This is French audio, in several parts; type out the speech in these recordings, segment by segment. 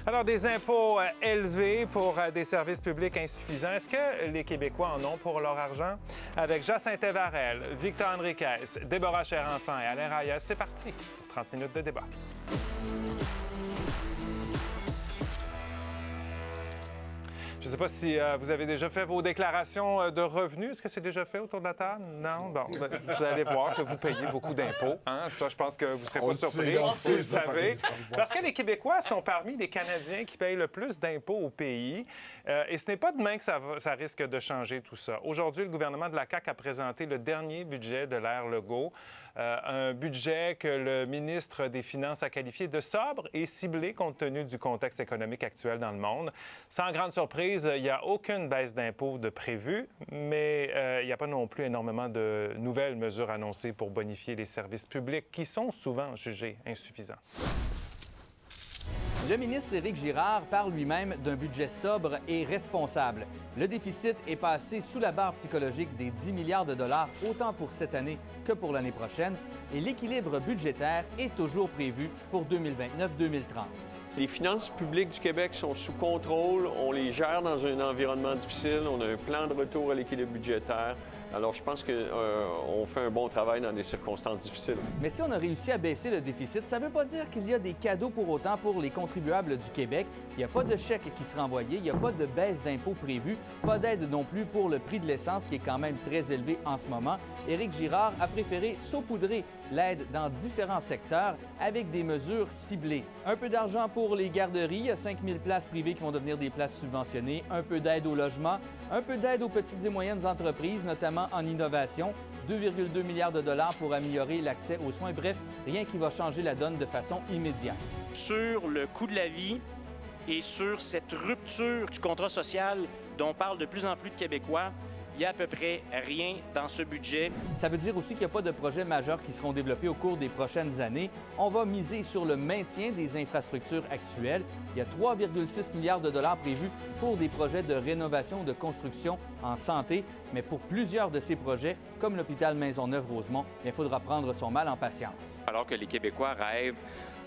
Alors, des impôts élevés pour des services publics insuffisants. Est-ce que les Québécois en ont pour leur argent? Avec Jacinthe Varel, Victor Henriquez, Déborah Cher-Enfant et Alain Reyes, c'est parti pour 30 minutes de débat. Je ne sais pas si vous avez déjà fait vos déclarations de revenus. Est-ce que c'est déjà fait autour de la table? Non? Bon, vous allez voir que vous payez beaucoup d'impôts. Hein? Ça, je pense que vous ne serez pas surpris, vous le savez. Parce que les Québécois sont parmi les Canadiens qui payent le plus d'impôts au pays. Et ce n'est pas demain que ça risque de changer tout ça. Aujourd'hui, le gouvernement de la CAQ a présenté le dernier budget de l'ère Legault. Un budget que le ministre des Finances a qualifié de sobre et ciblé compte tenu du contexte économique actuel dans le monde. Sans grande surprise, il n'y a aucune baisse d'impôts de prévue, mais il n'y a pas non plus énormément de nouvelles mesures annoncées pour bonifier les services publics qui sont souvent jugés insuffisants. Le ministre Éric Girard parle lui-même d'un budget sobre et responsable. Le déficit est passé sous la barre psychologique des 10 milliards de dollars, autant pour cette année que pour l'année prochaine, et l'équilibre budgétaire est toujours prévu pour 2029-2030. Les finances publiques du Québec sont sous contrôle, on les gère dans un environnement difficile, on a un plan de retour à l'équilibre budgétaire. Alors, je pense qu'on fait un bon travail dans des circonstances difficiles. Mais si on a réussi à baisser le déficit, ça ne veut pas dire qu'il y a des cadeaux pour autant pour les contribuables du Québec. Il n'y a pas de chèque qui sera envoyé, il n'y a pas de baisse d'impôts prévue, pas d'aide non plus pour le prix de l'essence qui est quand même très élevé en ce moment. Éric Girard a préféré saupoudrer l'aide dans différents secteurs avec des mesures ciblées. Un peu d'argent pour les garderies, il y a 5 000 places privées qui vont devenir des places subventionnées, un peu d'aide au logement, un peu d'aide aux petites et moyennes entreprises, notamment en innovation, 2,2 milliards de dollars pour améliorer l'accès aux soins. Bref, rien qui va changer la donne de façon immédiate. Sur le coût de la vie et sur cette rupture du contrat social dont parlent de plus en plus de Québécois, il n'y a à peu près rien dans ce budget. Ça veut dire aussi qu'il n'y a pas de projets majeurs qui seront développés au cours des prochaines années. On va miser sur le maintien des infrastructures actuelles. Il y a 3,6 milliards de dollars prévus pour des projets de rénovation ou de construction en santé. Mais pour plusieurs de ces projets, comme l'hôpital Maisonneuve-Rosemont, il faudra prendre son mal en patience. Alors que les Québécois rêvent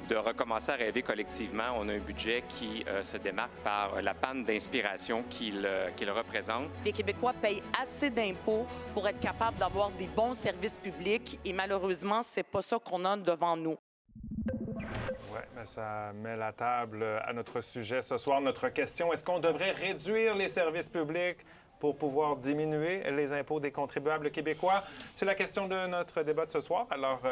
de recommencer à rêver collectivement, on a un budget qui se démarque par la panne d'inspiration qu'il représente. Les Québécois payent assez d'impôts pour être capables d'avoir des bons services publics et malheureusement, c'est pas ça qu'on a devant nous. Oui, mais ça met la table à notre sujet ce soir. Notre question, est-ce qu'on devrait réduire les services publics pour pouvoir diminuer les impôts des contribuables québécois? C'est la question de notre débat de ce soir. Alors,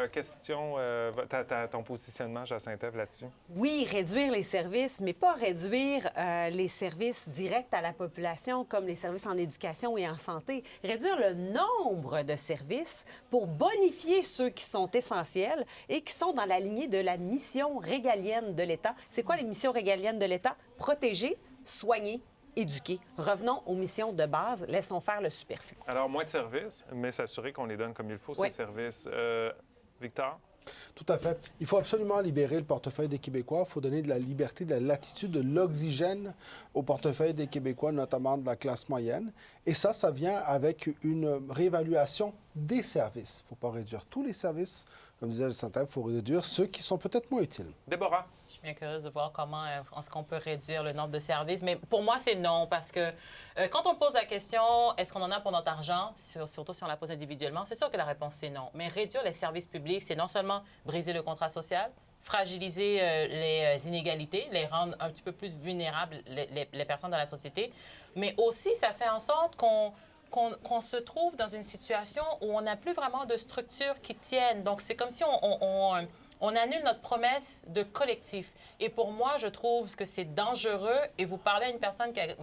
ton positionnement, Jacinthe, là-dessus? Oui, réduire les services, mais pas réduire les services directs à la population, comme les services en éducation et en santé. Réduire le nombre de services pour bonifier ceux qui sont essentiels et qui sont dans la lignée de la mission régalienne de l'État. C'est quoi les missions régaliennes de l'État? Protéger, soigner, éduquer. Revenons aux missions de base. Laissons faire le superflu. Alors, moins de services, mais s'assurer qu'on les donne comme il faut, oui. Ces services. Victor? Tout à fait. Il faut absolument libérer le portefeuille des Québécois. Il faut donner de la liberté, de la latitude, de l'oxygène au portefeuille des Québécois, notamment de la classe moyenne. Et ça vient avec une réévaluation des services. Il ne faut pas réduire tous les services. Comme disait Jacinthe, il faut réduire ceux qui sont peut-être moins utiles. Déborah? Je suis bien curieuse de voir comment est-ce qu'on peut réduire le nombre de services. Mais pour moi, c'est non, parce que quand on pose la question, est-ce qu'on en a pour notre argent, surtout si on la pose individuellement, c'est sûr que la réponse, c'est non. Mais réduire les services publics, c'est non seulement briser le contrat social, fragiliser les inégalités, les rendre un petit peu plus vulnérables, les personnes dans la société, mais aussi, ça fait en sorte qu'on se trouve dans une situation où on n'a plus vraiment de structures qui tiennent. Donc, c'est comme si on annule notre promesse de collectif. Et pour moi, je trouve que c'est dangereux. Et vous parlez à une personne qui a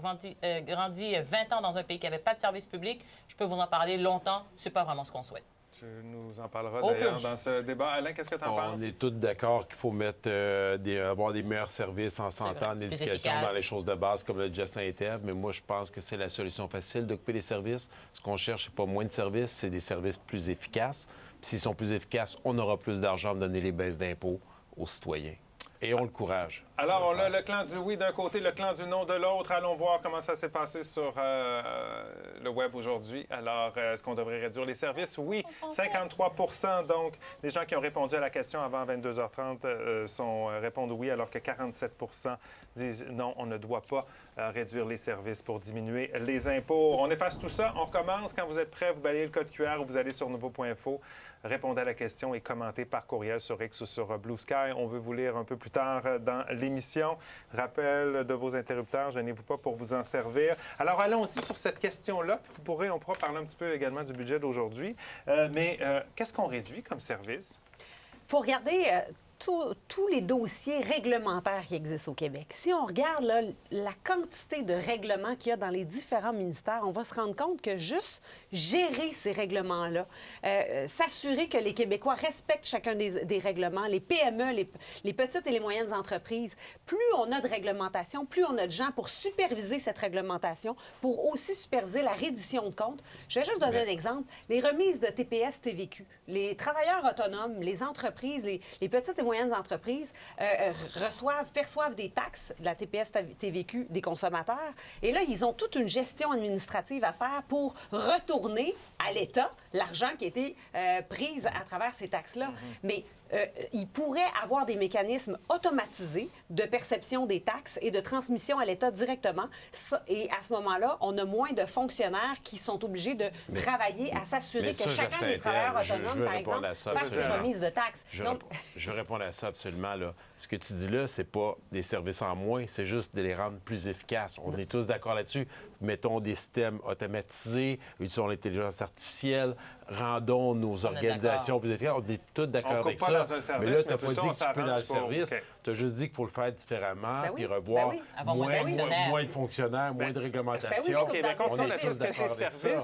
grandi 20 ans dans un pays qui n'avait pas de service public, je peux vous en parler longtemps. C'est pas vraiment ce qu'on souhaite. Tu nous en parleras d'ailleurs dans ce débat. Alain, qu'est-ce que tu en penses? On est tous d'accord qu'il faut mettre avoir des meilleurs services en santé, en éducation, dans les choses de base, comme le Jacinthe. Mais moi, je pense que c'est la solution facile d'occuper les services. Ce qu'on cherche, c'est pas moins de services, c'est des services plus efficaces. Puis s'ils sont plus efficaces, on aura plus d'argent pour donner les baisses d'impôts aux citoyens. Et on le courage. Alors, on a le clan du oui d'un côté, le clan du non de l'autre. Allons voir comment ça s'est passé sur le web aujourd'hui. Alors, est-ce qu'on devrait réduire les services? Oui, 53 % donc, des gens qui ont répondu à la question avant 22h30 répondent oui, alors que 47 % disent non, on ne doit pas réduire les services pour diminuer les impôts. On efface tout ça. On recommence. Quand vous êtes prêts, vous balayez le code QR ou vous allez sur nouveau.info. Répondez à la question et commentez par courriel sur X ou sur Blue Sky. On veut vous lire un peu plus tard dans l'émission. Rappel de vos interrupteurs, gênez-vous pas pour vous en servir. Alors, allons aussi sur cette question-là. On pourra parler un petit peu également du budget d'aujourd'hui. Mais qu'est-ce qu'on réduit comme service? Il faut regarder tous les dossiers réglementaires qui existent au Québec. Si on regarde là, la quantité de règlements qu'il y a dans les différents ministères, on va se rendre compte que juste gérer ces règlements-là, s'assurer que les Québécois respectent chacun des règlements, les PME, les petites et les moyennes entreprises, plus on a de réglementation, plus on a de gens pour superviser cette réglementation, pour aussi superviser la reddition de comptes. Je vais juste donner un exemple. Les remises de TPS, TVQ, les travailleurs autonomes, les entreprises, les petites et moyennes entreprises perçoivent des taxes de la TPS TVQ des consommateurs. Et là, ils ont toute une gestion administrative à faire pour retourner à l'État l'argent qui a été pris à travers ces taxes-là. Mais il pourrait avoir des mécanismes automatisés de perception des taxes et de transmission à l'État directement. Et à ce moment-là, on a moins de fonctionnaires qui sont obligés de travailler à s'assurer que chacun des travailleurs autonomes, par exemple, fasse ses remises de taxes. Je vais répondre à ça absolument. Là. Ce que tu dis là, c'est pas des services en moins, c'est juste de les rendre plus efficaces. On est tous d'accord là-dessus. Mettons des systèmes automatisés, utilisons l'intelligence artificielle, rendons nos organisations plus efficaces. On est tous d'accord avec ça. Mais là, tu n'as pas dit que tu peux dans le service. Tu as juste dit qu'il faut le faire différemment, puis revoir moins de fonctionnaires, moins de réglementation. OK, bien, on a tous d'accord avec ça.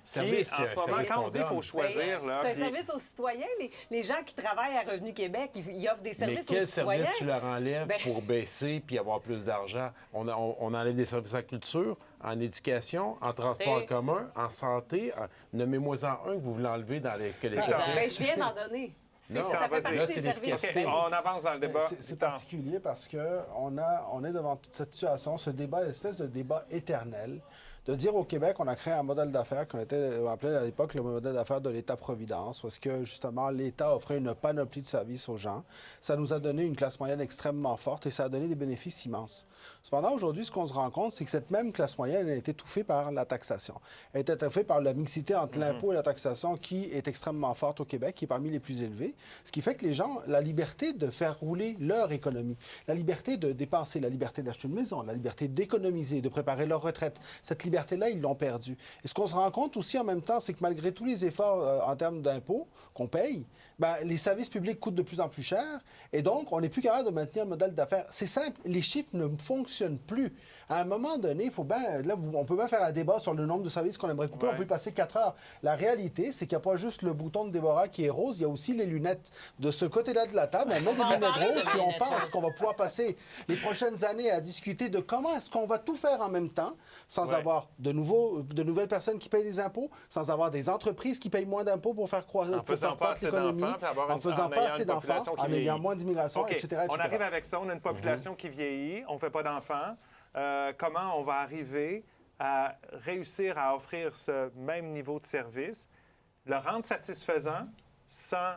Service, en ce moment, quand on dit qu'il faut choisir... C'est un service aux citoyens. Les gens qui travaillent à Revenu Québec, ils offrent des services aux citoyens. Mais quel service tu leur enlèves pour baisser puis avoir plus d'argent? On enlève des services en culture, en éducation, en transport en commun, en santé. Nommez-moi-en un que vous voulez enlever dans les collectivités. Bien, je viens d'en donner. Non, ça fait partie là, des c'est services. l'efficacité. On avance dans le débat. C'est particulier parce qu'on est devant toute cette situation, ce débat, espèce de débat éternel, de dire au Québec, on a créé un modèle d'affaires qu'on appelait à l'époque le modèle d'affaires de l'État-providence, parce que, justement, l'État offrait une panoplie de services aux gens. Ça nous a donné une classe moyenne extrêmement forte et ça a donné des bénéfices immenses. Cependant, aujourd'hui, ce qu'on se rend compte, c'est que cette même classe moyenne elle est étouffée par la taxation. Elle est étouffée par la mixité entre l'impôt et la taxation qui est extrêmement forte au Québec, qui est parmi les plus élevées, ce qui fait que les gens, la liberté de faire rouler leur économie, la liberté de dépenser, la liberté d'acheter une maison, la liberté d'économiser, de préparer leur retraite, cette liberté-là, ils l'ont perdue. Et ce qu'on se rend compte aussi en même temps, c'est que malgré tous les efforts en termes d'impôts qu'on paye, les services publics coûtent de plus en plus cher et donc on n'est plus capable de maintenir le modèle d'affaires. C'est simple, les chiffres ne fonctionnent plus. À un moment donné, on peut bien faire un débat sur le nombre de services qu'on aimerait couper, on peut y passer 4 heures. La réalité, c'est qu'il n'y a pas juste le bouton de Déborah qui est rose, il y a aussi les lunettes. De ce côté-là de la table, on met des lunettes roses et on pense qu'on va pouvoir passer les prochaines années à discuter de comment est-ce qu'on va tout faire en même temps sans avoir de nouvelles personnes qui payent des impôts, sans avoir des entreprises qui payent moins d'impôts pour faire croître l'économie, en faisant pas assez d'enfants, en ayant moins d'immigration, etc. On arrive avec ça, on a une population qui vieillit, on ne fait pas d'enfants. Comment on va arriver à réussir à offrir ce même niveau de service, le rendre satisfaisant sans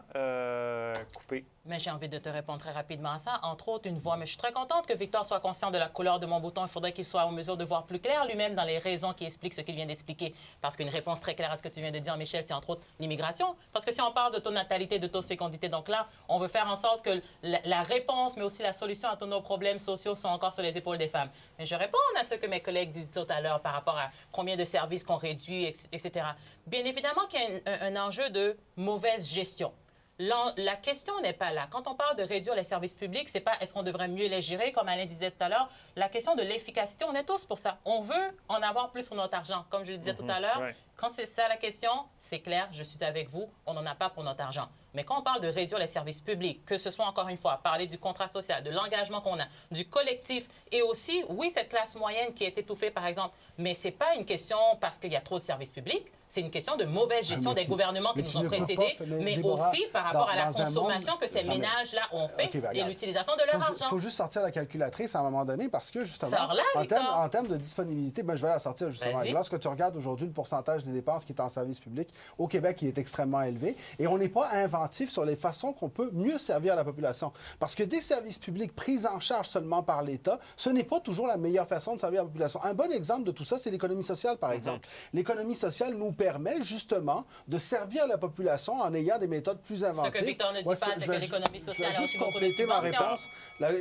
couper? Mais j'ai envie de te répondre très rapidement à ça. Entre autres, une voix. Mais je suis très contente que Victor soit conscient de la couleur de mon bouton. Il faudrait qu'il soit en mesure de voir plus clair lui-même dans les raisons qui expliquent ce qu'il vient d'expliquer. Parce qu'une réponse très claire à ce que tu viens de dire, Michel, c'est entre autres l'immigration. Parce que si on parle de taux de natalité, de taux de fécondité, donc là, on veut faire en sorte que la réponse, mais aussi la solution à tous nos problèmes sociaux sont encore sur les épaules des femmes. Mais je réponds à ce que mes collègues disent tout à l'heure par rapport à combien de services qu'on réduit, etc. Bien évidemment qu'il y a un enjeu de mauvaise gestion. La question n'est pas là. Quand on parle de réduire les services publics, c'est pas est-ce qu'on devrait mieux les gérer, comme Alain disait tout à l'heure. La question de l'efficacité, on est tous pour ça. On veut en avoir plus pour notre argent. Comme je le disais tout à l'heure, quand c'est ça la question, c'est clair, je suis avec vous, on n'en a pas pour notre argent. Mais quand on parle de réduire les services publics, que ce soit encore une fois parler du contrat social, de l'engagement qu'on a, du collectif et aussi, oui, cette classe moyenne qui est étouffée, par exemple, mais ce n'est pas une question parce qu'il y a trop de services publics, c'est une question de mauvaise gestion des gouvernements qui nous ont précédés, mais aussi par rapport à la consommation que ces ménages-là ont fait et l'utilisation de leur argent. Il faut juste sortir la calculatrice à un moment donné parce que, justement, en termes de disponibilité, je vais la sortir justement. Lorsque tu regardes aujourd'hui le pourcentage des dépenses qui est en service public, au Québec, il est extrêmement élevé et on n'est pas inventif sur les façons qu'on peut mieux servir la population. Parce que des services publics pris en charge seulement par l'État, ce n'est pas toujours la meilleure façon de servir la population. Un bon exemple de tout ça, c'est l'économie sociale, par exemple. L'économie sociale nous permet justement de servir la population en ayant des méthodes plus inventives. Ce que Victor ne dit pas, c'est que l'économie sociale a aussi beaucoup de subventions. Ma réponse.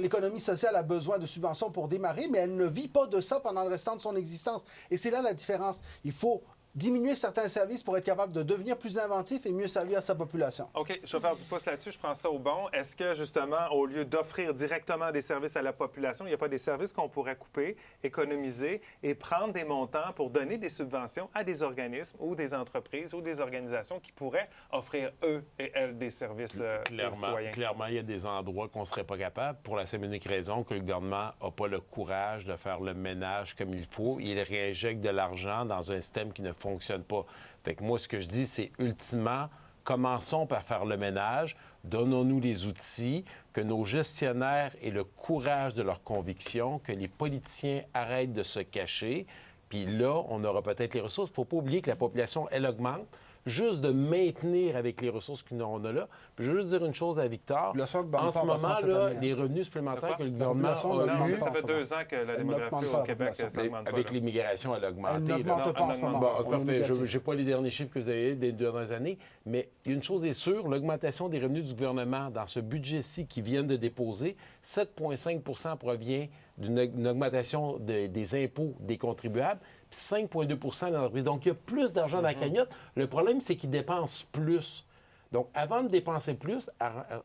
L'économie sociale a besoin de subventions pour démarrer, mais elle ne vit pas de ça pendant le restant de son existence. Et c'est là la différence. Il faut diminuer certains services pour être capable de devenir plus inventif et mieux servir à sa population. OK, je vais faire du pouce là-dessus, je prends ça au bon. Est-ce que, justement, au lieu d'offrir directement des services à la population, il n'y a pas des services qu'on pourrait couper, économiser et prendre des montants pour donner des subventions à des organismes ou des entreprises ou des organisations qui pourraient offrir, eux et elles, des services aux citoyens? Clairement, il y a des endroits qu'on ne serait pas capable, pour la simple et unique raison que le gouvernement n'a pas le courage de faire le ménage comme il faut. Il réinjecte de l'argent dans un système qui ne fonctionne pas. Fait que moi, ce que je dis, c'est ultimement, commençons par faire le ménage, donnons-nous les outils, que nos gestionnaires aient le courage de leurs convictions, que les politiciens arrêtent de se cacher, puis là, on aura peut-être les ressources. Il ne faut pas oublier que la population, elle augmente. Juste de maintenir avec les ressources qu'on a là. Puis je veux juste dire une chose à Victor. En ce moment, là, les revenus supplémentaires que le gouvernement a eu... Ça fait 2 ans que la démographie au Québec s'augmente pas. Avec l'immigration, elle a augmenté. Elle n'augmente pas en ce moment. Je n'ai pas les derniers chiffres que vous avez des dernières années, mais une chose est sûre, l'augmentation des revenus du gouvernement dans ce budget-ci qu'ils viennent de déposer, 7,5 provient d'une augmentation des impôts des contribuables, puis 5,2 de l'entreprise. Donc, il y a plus d'argent dans la cagnotte. Le problème, c'est qu'ils dépensent plus. Donc, avant de dépenser plus,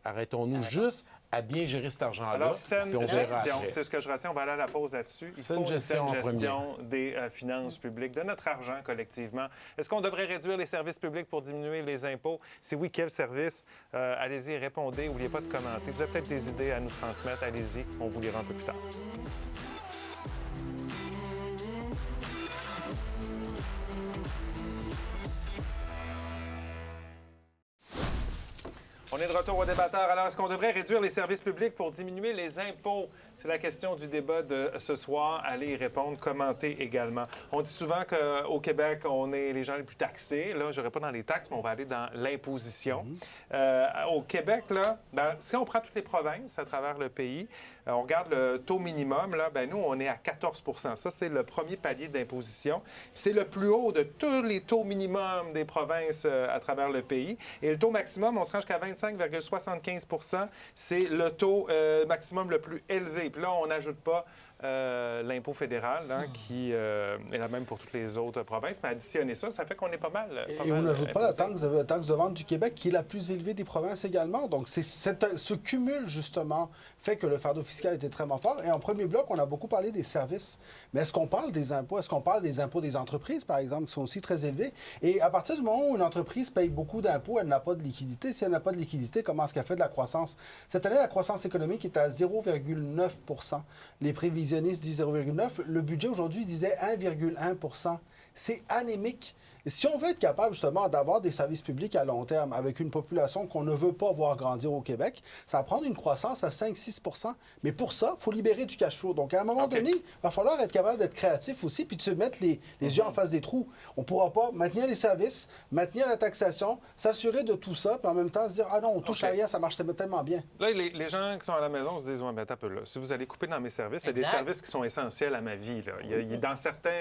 arrêtons-nous juste à bien gérer cet argent-là. Alors, saine gestion, c'est ce que je retiens. On va aller à la pause là-dessus. Il faut une saine gestion des finances publiques, de notre argent collectivement. Est-ce qu'on devrait réduire les services publics pour diminuer les impôts? Si oui, quels services? Allez-y, répondez. N'oubliez pas de commenter. Vous avez peut-être des idées à nous transmettre. Allez-y, on vous lira un peu plus tard. On est de retour au débatteur. Alors, est-ce qu'on devrait réduire les services publics pour diminuer les impôts? C'est la question du débat de ce soir. Allez y répondre, commentez également. On dit souvent qu'au Québec, on est les gens les plus taxés. Là, je n'irai pas dans les taxes, mais on va aller dans l'imposition. Au Québec, là, si on prend toutes les provinces à travers le pays, on regarde le taux minimum, là, nous, on est à 14 %. Ça, c'est le premier palier d'imposition. C'est le plus haut de tous les taux minimums des provinces à travers le pays. Et le taux maximum, on se rend jusqu'à 25,75 %. C'est le taux maximum le plus élevé. Puis là, on n'ajoute pas l'impôt fédéral, qui est la même pour toutes les autres provinces. Mais additionner ça, ça fait qu'on est pas mal. Et on n'ajoute pas la taxe de vente du Québec, qui est la plus élevée des provinces également. Donc, ce cumul, justement, fait que le fardeau fiscal est extrêmement fort. Et en premier bloc, on a beaucoup parlé des services. Mais est-ce qu'on parle des impôts? Est-ce qu'on parle des impôts des entreprises, par exemple, qui sont aussi très élevés? Et à partir du moment où une entreprise paye beaucoup d'impôts, elle n'a pas de liquidité. Si elle n'a pas de liquidité, comment est-ce qu'elle fait de la croissance? Cette année, la croissance économique est à 0,9 %. Les prévisionnistes disent 0,9 %. Le budget aujourd'hui disait 1,1 %. C'est anémique. Et si on veut être capable, justement, d'avoir des services publics à long terme avec une population qu'on ne veut pas voir grandir au Québec, ça va prendre une croissance à 5-6 %. Mais pour ça, il faut libérer du cash flow. Donc, à un moment donné, il va falloir être capable d'être créatif aussi puis de se mettre les yeux en face des trous. On ne pourra pas maintenir les services, maintenir la taxation, s'assurer de tout ça, puis en même temps se dire « Ah non, on touche à rien, ça marche tellement bien. » Là, les gens qui sont à la maison se disent « Ouais, mais attends un peu là. Si vous allez couper dans mes services, il y a des services qui sont essentiels à ma vie. Là.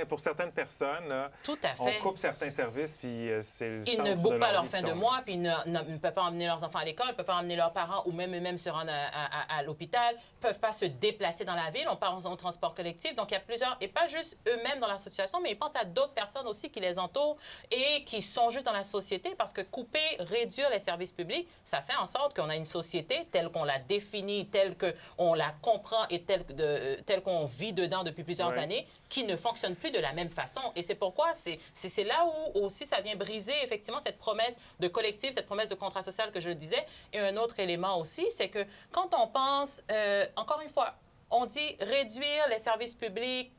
Pour certaines personnes, là, tout à fait. On coupe certains services, puis c'est le Ils ne bouclent pas leur fin de mois, puis ils ne peuvent pas emmener leurs enfants à l'école, ne peuvent pas emmener leurs parents ou même eux-mêmes se rendre à l'hôpital, ne peuvent pas se déplacer dans la ville. On parle au transport collectif. Donc, il y a plusieurs, et pas juste eux-mêmes dans la situation, mais ils pensent à d'autres personnes aussi qui les entourent et qui sont juste dans la société, parce que couper, réduire les services publics, ça fait en sorte qu'on a une société telle qu'on la définit, telle qu'on la comprend et telle qu'on vit dedans depuis plusieurs années, qui ne fonctionne plus de la même façon. Et c'est pour pourquoi. C'est là où aussi ça vient briser effectivement cette promesse de collectif, cette promesse de contrat social que je disais. Et un autre élément aussi, c'est que quand on pense, encore une fois, on dit réduire les services publics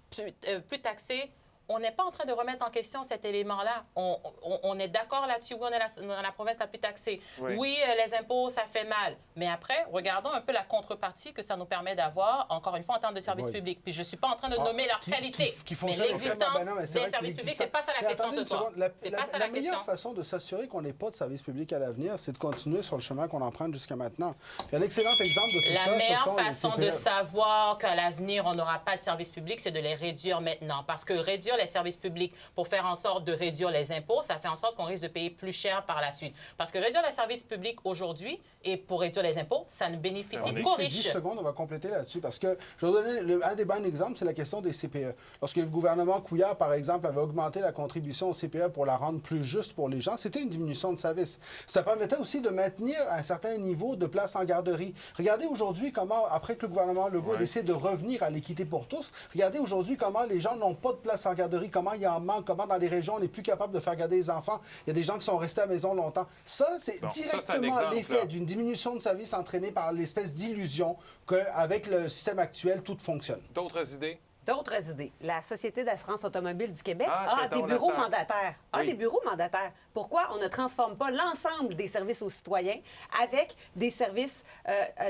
plus taxés. On n'est pas en train de remettre en question cet élément-là. On est d'accord là-dessus. Oui, on est dans la province la plus taxée. Oui, les impôts, ça fait mal. Mais après, regardons un peu la contrepartie que ça nous permet d'avoir, encore une fois, en termes de services publics. Puis je ne suis pas en train de nommer leur qualité. Mais l'existence des services publics, ce n'est pas ça la question ce soir. La meilleure façon de s'assurer qu'on n'ait pas de services publics à l'avenir, c'est de continuer sur le chemin qu'on emprunte jusqu'à maintenant. Il y a un excellent exemple de tout ça. La meilleure façon de savoir qu'à l'avenir, on n'aura pas de services publics, c'est de les réduire maintenant. Parce que réduire les services publics pour faire en sorte de réduire les impôts, ça fait en sorte qu'on risque de payer plus cher par la suite. Parce que réduire les services publics aujourd'hui et pour réduire les impôts, ça ne bénéficie qu'aux riches. 10 secondes, on va compléter là-dessus parce que je vais vous donner un des bons exemples, c'est la question des CPE. Lorsque le gouvernement Couillard, par exemple, avait augmenté la contribution au CPE pour la rendre plus juste pour les gens, c'était une diminution de service. Ça permettait aussi de maintenir un certain niveau de place en garderie. Regardez aujourd'hui comment, après que le gouvernement Legault décide de revenir à l'équité pour tous, regardez aujourd'hui comment les gens n'ont pas de place en garderie, comment il y en manque, comment dans les régions on n'est plus capable de faire garder les enfants. Il y a des gens qui sont restés à la maison longtemps. Ça, c'est directement l'effet d'une diminution de service entraînée par l'espèce d'illusion qu'avec le système actuel, tout fonctionne. D'autres idées? D'autres idées. La Société d'assurance automobile du Québec a des bureaux mandataires. Des bureaux mandataires. Pourquoi on ne transforme pas l'ensemble des services aux citoyens avec des services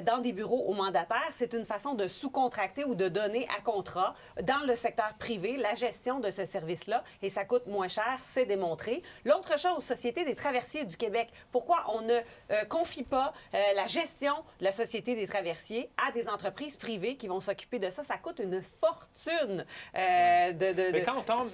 dans des bureaux aux mandataires? C'est une façon de sous-contracter ou de donner à contrat dans le secteur privé la gestion de ce service-là et ça coûte moins cher, c'est démontré. L'autre chose, Société des traversiers du Québec. Pourquoi on ne confie pas la gestion de la Société des traversiers à des entreprises privées qui vont s'occuper de ça? Ça coûte une fortune. Mais quand on tombe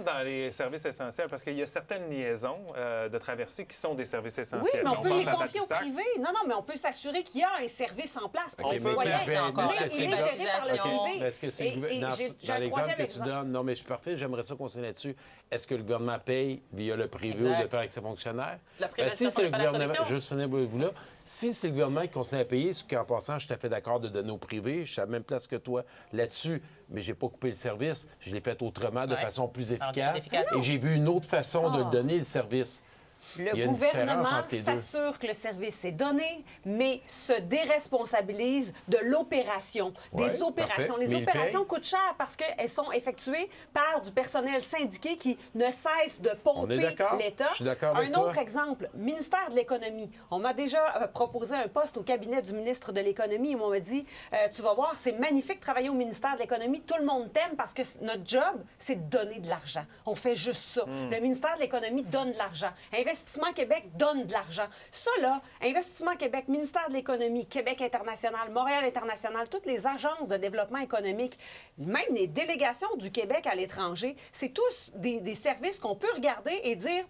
dans les services essentiels, parce qu'il y a certaines liaisons de traversées qui sont des services essentiels. Oui, mais on peut les confier au privé. Non, mais on peut s'assurer qu'il y a un service en place pour les citoyens. C'est encore il est géré par le privé. Est-ce que c'est dans l'exemple que tu donnes, non, mais je suis parfait, j'aimerais ça continuer là-dessus. Est-ce que le gouvernement paye via le privé ou de faire avec ses fonctionnaires? La privatisation n'est pas la solution. Juste finir vous là. Si c'est le gouvernement qui continue à payer, ce qu'en passant, je suis tout à fait d'accord de donner au privé, je suis à la même place que toi là-dessus, mais j'ai pas coupé le service, je l'ai fait autrement, de façon plus efficace. Et j'ai vu une autre façon de donner le service. Le gouvernement s'assure que le service est donné, mais se déresponsabilise de l'opération, des opérations. Parfait. Les opérations coûtent cher parce qu'elles sont effectuées par du personnel syndiqué qui ne cesse de pomper l'État. Je suis d'accord avec toi. Un autre exemple, ministère de l'Économie. On m'a déjà proposé un poste au cabinet du ministre de l'Économie. On m'a dit, tu vas voir, c'est magnifique de travailler au ministère de l'Économie. Tout le monde t'aime parce que notre job, c'est de donner de l'argent. On fait juste ça. Le ministère de l'Économie donne de l'argent. Investissement Québec donne de l'argent. Ça, là, Investissement Québec, Ministère de l'Économie, Québec international, Montréal international, toutes les agences de développement économique, même les délégations du Québec à l'étranger, c'est tous des services qu'on peut regarder et dire...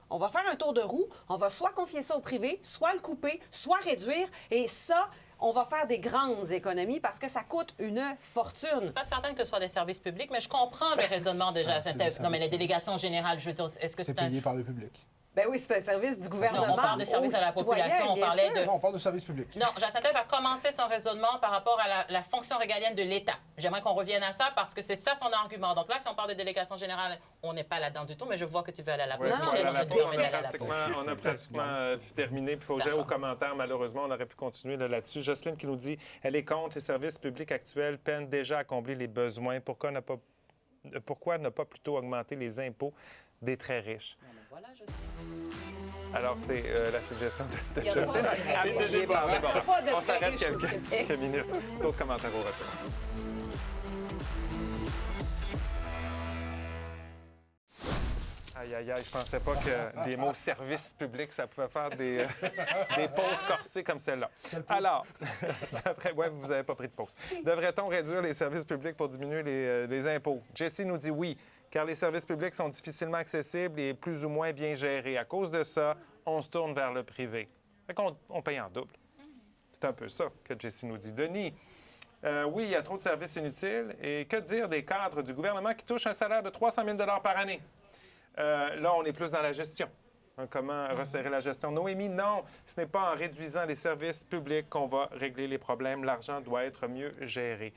On va faire un tour de roue, on va soit confier ça au privé, soit le couper, soit réduire, et ça... On va faire des grandes économies parce que ça coûte une fortune. Je ne suis pas certaine que ce soit des services publics, mais je comprends le raisonnement déjà. Non, mais les délégations générales, je veux dire, est-ce que c'est payé par le public? Ben oui, c'est un service du gouvernement. Non, on parle de service à la population, on parlait de... Non, on parle de service public. Non, Jacinthe va commencer son raisonnement par rapport à la fonction régalienne de l'État. J'aimerais qu'on revienne à ça parce que c'est ça son argument. Donc là, si on parle de délégation générale, on n'est pas là-dedans du tout, mais je vois que tu veux aller à la prochaine. On a pratiquement terminé. Il faut que j'aille aux commentaires. Malheureusement, on aurait pu continuer là-dessus. Jocelyne qui nous dit « Elle est contre les services publics actuels, peinent déjà à combler les besoins. Pourquoi ne pas plutôt augmenter les impôts des très riches? » Alors, c'est la suggestion de Jocelyne. On s'arrête quelques minutes. D'autres commentaires au retour. Aïe, aïe, aïe, je pensais pas que des mots service public, ça pouvait faire des pauses corsées comme celle-là. Alors, vous n'avez pas pris de pause. Devrait-on réduire les services publics pour diminuer les impôts? Jessie nous dit oui, car les services publics sont difficilement accessibles et plus ou moins bien gérés. À cause de ça, on se tourne vers le privé. Fait qu'on paye en double. C'est un peu ça que Jessie nous dit. Denis, oui, il y a trop de services inutiles. Et que dire des cadres du gouvernement qui touchent un salaire de 300 000 par année? Là, on est plus dans la gestion. Comment resserrer la gestion? Noémie, non, ce n'est pas en réduisant les services publics qu'on va régler les problèmes. L'argent doit être mieux géré.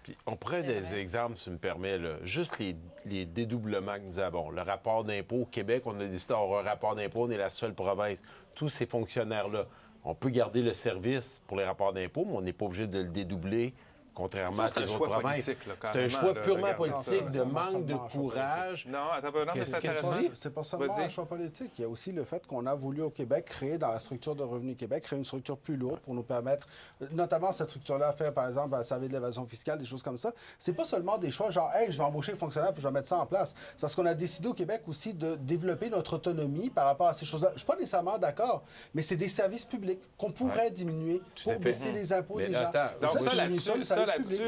Puis on prend des exemples, si tu me permets, là. Juste les dédoublements que nous avons. Le rapport d'impôt au Québec, on a décidé d'avoir un rapport d'impôt, on est la seule province. Tous ces fonctionnaires-là, on peut garder le service pour les rapports d'impôt, mais on n'est pas obligé de le dédoubler. Contrairement à les autres provinces. C'est un choix purement politique, de manque de courage. Non, attends un peu. Non, mais c'est intéressant. C'est pas seulement un choix politique. Il y a aussi le fait qu'on a voulu au Québec créer, dans la structure de Revenu Québec, créer une structure plus lourde pour nous permettre, notamment cette structure-là, faire, par exemple, à servir de l'évasion fiscale, des choses comme ça. C'est pas seulement des choix genre, hey, je vais embaucher un fonctionnaire puis je vais mettre ça en place. C'est parce qu'on a décidé au Québec aussi de développer notre autonomie par rapport à ces choses-là. Je suis pas nécessairement d'accord, mais c'est des services publics qu'on pourrait diminuer pour baisser les impôts des gens. Donc ça là-dessus,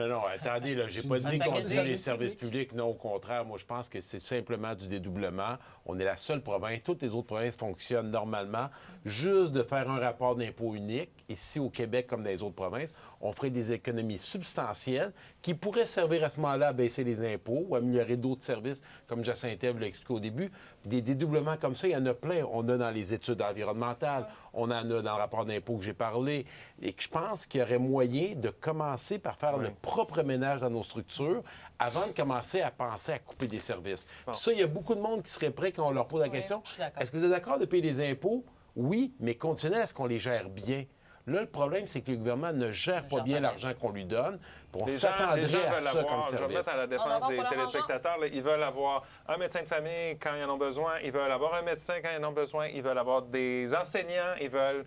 Non, attendez, là, j'ai pas dit qu'on disait les services publics. Non, au contraire, moi, je pense que c'est simplement du dédoublement. On est la seule province. Toutes les autres provinces fonctionnent normalement. Juste de faire un rapport d'impôt unique, ici au Québec comme dans les autres provinces, on ferait des économies substantielles qui pourraient servir à ce moment-là à baisser les impôts ou améliorer d'autres services, comme Jacinthe l'a expliqué au début. Des dédoublements comme ça, il y en a plein. On a dans les études environnementales, on en a dans le rapport d'impôt que j'ai parlé. Et je pense qu'il y aurait moyen de commencer par faire le propre ménage dans nos structures avant de commencer à penser à couper des services. Puis ça, il y a beaucoup de monde qui serait prêt quand on leur pose la question. Est-ce que vous êtes d'accord de payer les impôts? Oui, mais conditionnel à ce qu'on les gère bien. Là, le problème, c'est que le gouvernement ne gère pas bien l'argent qu'on lui donne. On s'attendrait à ça comme service. Je vais me mettre à la défense des téléspectateurs. Là, ils veulent avoir un médecin de famille quand ils en ont besoin. Ils veulent avoir un médecin quand ils en ont besoin. Ils veulent avoir des enseignants. Ils veulent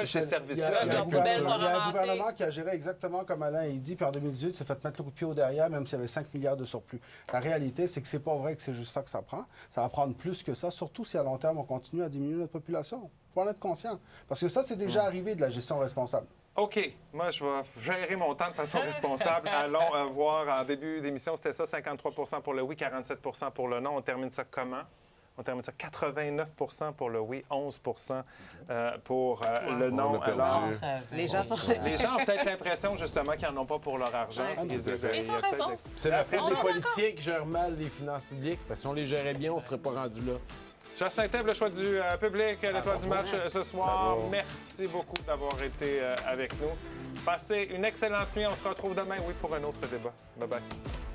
ces services-là. Il y a un gouvernement qui a géré exactement comme Alain a dit. Puis en 2018, s'est fait mettre le coup de pied au derrière, même s'il y avait 5 milliards de surplus. La réalité, c'est que c'est pas vrai que c'est juste ça que ça prend. Ça va prendre plus que ça, surtout si à long terme, on continue à diminuer notre population. Il faut en être conscient. Parce que ça, c'est déjà arrivé de la gestion responsable. OK. Moi, je vais gérer mon temps de façon responsable. Allons voir en début d'émission, c'était ça, 53 pour le oui, 47 pour le non. On termine ça comment? On termine ça 89 pour le oui, 11 pour le non. Alors, les gens ont peut-être l'impression, justement, qu'ils n'en ont pas pour leur argent. C'est la faute des politiciens qui gèrent mal les finances publiques. Parce que si on les gérait bien, on ne serait pas rendu là. Jacinthe, le choix du public, l'étoile du match ce soir. Merci beaucoup d'avoir été avec nous. Passez une excellente nuit. On se retrouve demain, pour un autre débat. Bye-bye.